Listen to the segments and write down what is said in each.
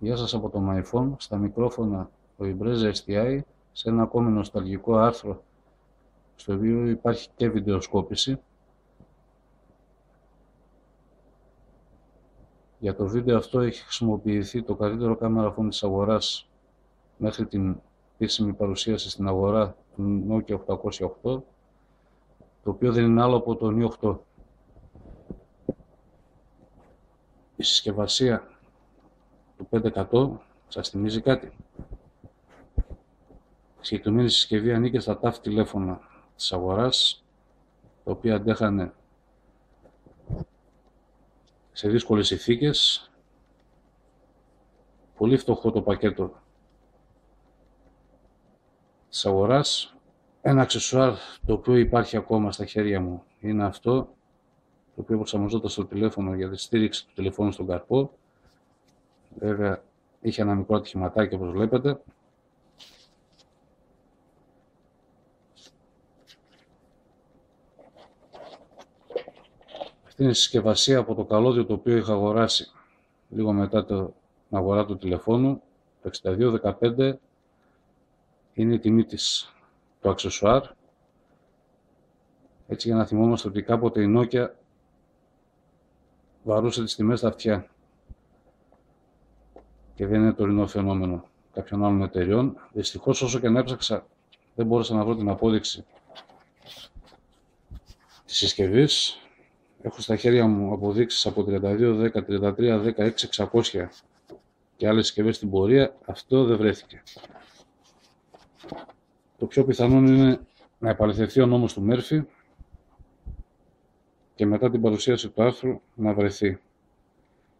Γεια σας από το MyPhone, στα μικρόφωνα ο Ibreza STI, σε ένα ακόμη νοσταλγικό άρθρο στο οποίο υπάρχει και βιντεοσκόπηση. Για το βίντεο αυτό έχει χρησιμοποιηθεί το καλύτερο κάμερα phone της αγοράς μέχρι την επίσημη παρουσίαση στην αγορά του Nokia 808, το οποίο δεν είναι άλλο από το Neo 8. Η συσκευασία του 500 σας θυμίζει κάτι? Η συγκεκριμένη συσκευή ανήκε στα TAF τηλέφωνα της αγοράς, τα οποία αντέχανε σε δύσκολες συνθήκες. Πολύ φτωχό το πακέτο της αγοράς. Ένα αξεσουάρ το οποίο υπάρχει ακόμα στα χέρια μου είναι αυτό, το οποίο προσαρμοζόταν στο τηλέφωνο για τη στήριξη του τηλεφώνου στον καρπό. Βέβαια είχε ένα μικρό ατυχηματάκι, όπως βλέπετε. Αυτή είναι η συσκευασία από το καλώδιο το οποίο είχα αγοράσει λίγο μετά την αγορά του τηλεφώνου. Το 6215 είναι η τιμή της, το αξεσουάρ. Έτσι, για να θυμόμαστε ότι κάποτε η Nokia βαρούσε τις τιμές στα αυτιά και δεν είναι τωρινό φαινόμενο κάποιων άλλων εταιριών. Δυστυχώς, όσο και να έψαξα, δεν μπόρεσα να βρω την απόδειξη της συσκευής. Έχω στα χέρια μου αποδείξεις από 3210, 3310, 6600 και άλλες συσκευές στην πορεία. Αυτό δεν βρέθηκε. Το πιο πιθανό είναι να επαληθευτεί ο νόμος του Μέρφυ και μετά την παρουσίαση του άρθρου να βρεθεί.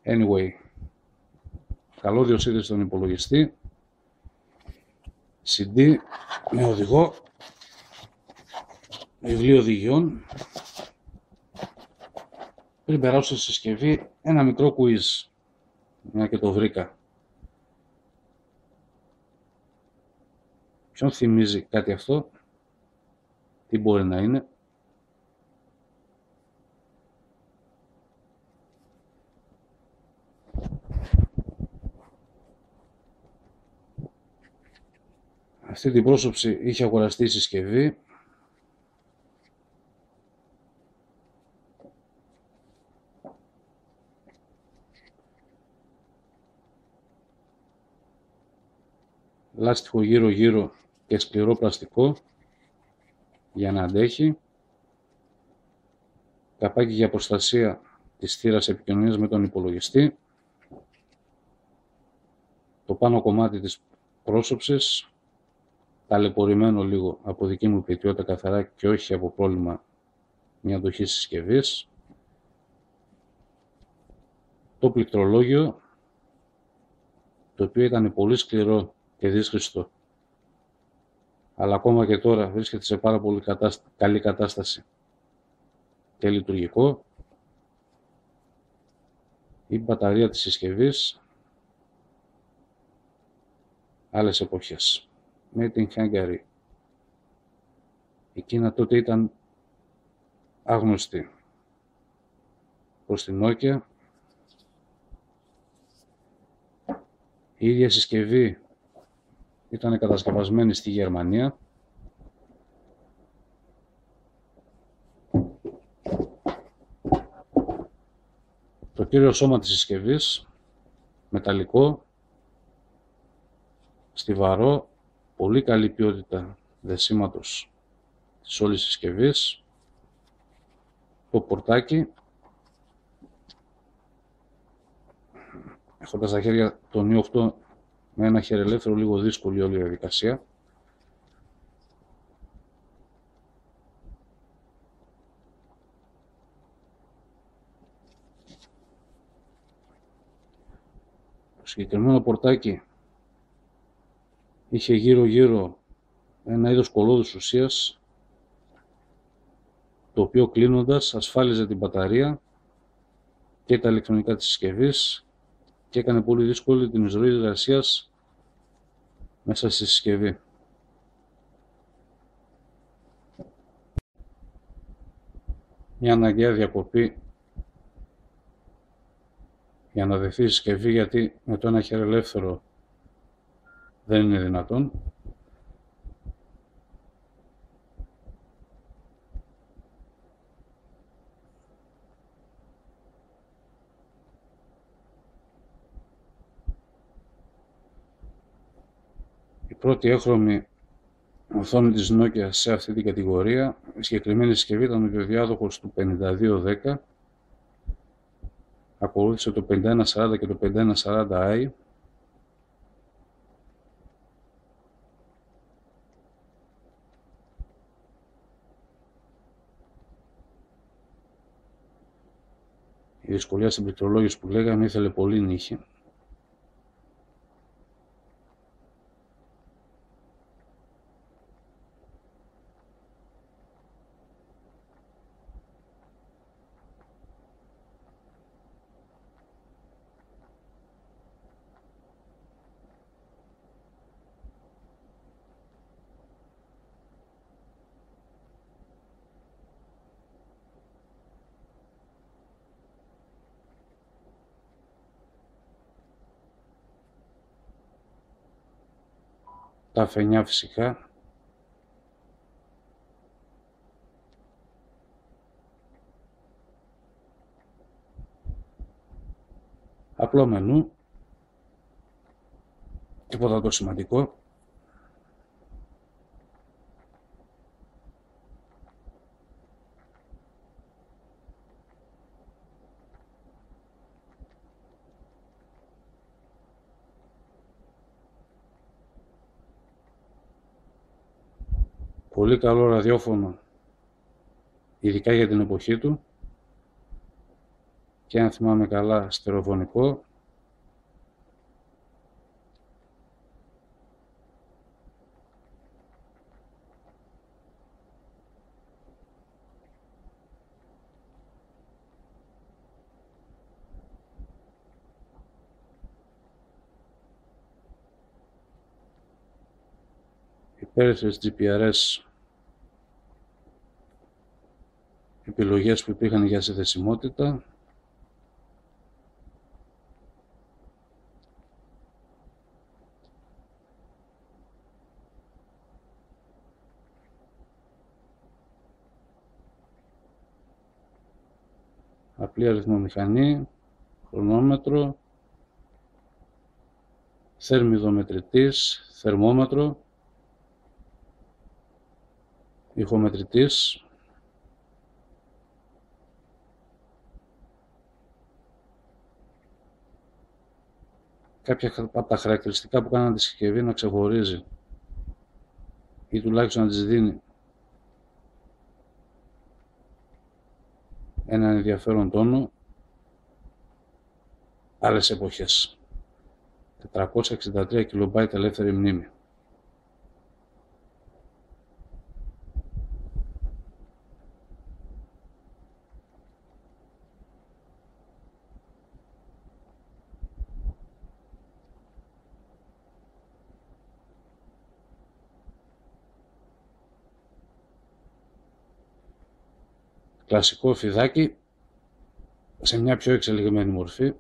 Anyway, καλώδιο σύνδεση στον υπολογιστή, CD με οδηγό, βιβλίο οδηγιών. Πριν περάσω στη συσκευή, ένα μικρό quiz, μια και το βρήκα. Ποιον θυμίζει κάτι αυτό? Τι μπορεί να είναι? Αυτή την πρόσωψη είχε αγοραστεί η συσκευή. Λάστιχο γύρω-γύρω και σκληρό πλαστικό για να αντέχει. Καπάκι για προστασία της θύρας επικοινωνίας με τον υπολογιστή. Το πάνω κομμάτι της πρόσωψης, ταλαιπωρημένο λίγο από δική μου ποιότητα καθαρά και όχι από πρόβλημα μια αντοχή συσκευής. Το πληκτρολόγιο, το οποίο ήταν πολύ σκληρό και δύσχριστο, αλλά ακόμα και τώρα βρίσκεται σε πάρα πολύ καλή κατάσταση και λειτουργικό. Η μπαταρία της συσκευής, άλλες εποχές, made in Hungary. Η Κίνα τότε ήταν άγνωστη προς την Nokia. Η ίδια συσκευή ήταν κατασκευασμένη στη Γερμανία. Το κύριο σώμα της συσκευής, μεταλλικό, στιβαρό, πολύ καλή ποιότητα δεσίματος της όλης συσκευής. Το πορτάκι, έχοντας στα χέρια το Neo 8 με ένα χερελεύθερο, λίγο δύσκολη όλη η διαδικασία. Το συγκεκριμένο πορτάκι είχε γύρω-γύρω ένα είδος κολόδους ουσίας, το οποίο κλείνοντας ασφάλιζε την μπαταρία και τα ηλεκτρονικά της συσκευής και έκανε πολύ δύσκολη την εισρωή εργασίας μέσα στη συσκευή. Μια αναγκαία διακοπή για να δεθεί η συσκευή, γιατί με το ένα χέρι ελεύθερο δεν είναι δυνατόν. Η πρώτη έχρωμη οθόνη της Nokia σε αυτή την κατηγορία, η συγκεκριμένη συσκευή ήταν ο διάδοχος του 5210, ακολούθησε το 5140 και το 5140i. Η δυσκολία στην πληκτρολόγηση που λέγαμε ήθελε πολύ νύχη. Τα αφενιά φυσικά. Απλό μενού. Τίποτα το σημαντικό. Πολύ καλό ραδιόφωνο, ειδικά για την εποχή του, και αν θυμάμαι καλά στερεοφωνικό. Υπέρυθρες GPRS επιλογές που υπήρχαν για συνδεσιμότητα. Απλή αριθμομηχανή, χρονόμετρο, θερμιδομετρητής, θερμόμετρο, ηχομετρητής, κάποια από τα χαρακτηριστικά που κάναν τη συσκευή να ξεχωρίζει ή τουλάχιστον να της δίνει έναν ενδιαφέρον τόνο. Άλλες εποχές. 463 KB ελεύθερη μνήμη. Κλασικό φιδάκι σε μια πιο εξελιγμένη μορφή.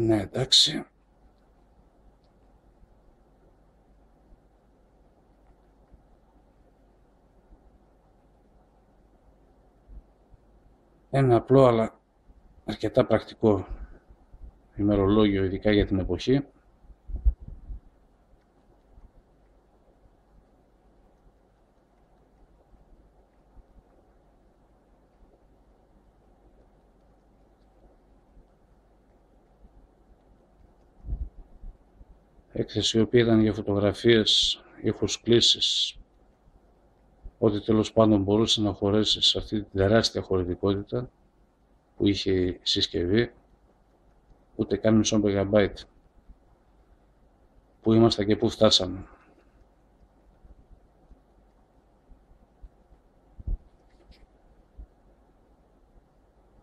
Ναι, εντάξει. Ένα απλό αλλά αρκετά πρακτικό ημερολόγιο, ειδικά για την εποχή. Έκθεση η οποία ήταν για φωτογραφίες, ήχους, κλήσεις, ό,τι τέλος πάντων μπορούσε να χωρέσει σε αυτή τη τεράστια χωρητικότητα που είχε η συσκευή, ούτε καν μισό MB. Πού είμαστε και πού φτάσαμε.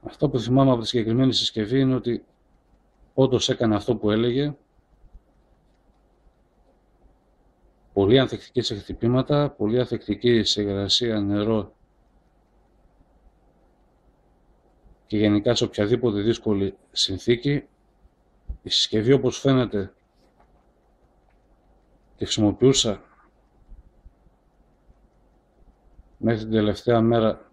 Αυτό που θυμάμαι από τη συγκεκριμένη συσκευή είναι ότι όντως έκανε αυτό που έλεγε, πολύ ανθεκτική σε χτυπήματα, πολύ ανθεκτική σε υγρασία, νερό και γενικά σε οποιαδήποτε δύσκολη συνθήκη. Η συσκευή, όπως φαίνεται, τη χρησιμοποιούσα μέχρι την τελευταία μέρα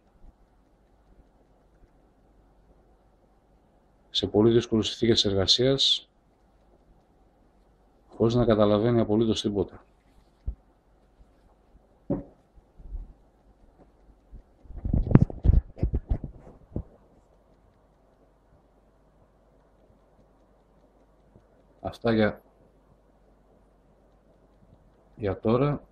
σε πολύ δύσκολες συνθήκες εργασίας, χωρίς να καταλαβαίνει απολύτως τίποτα. Αυτά για τώρα.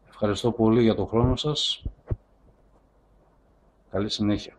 Ευχαριστώ πολύ για τον χρόνο σας. Καλή συνέχεια.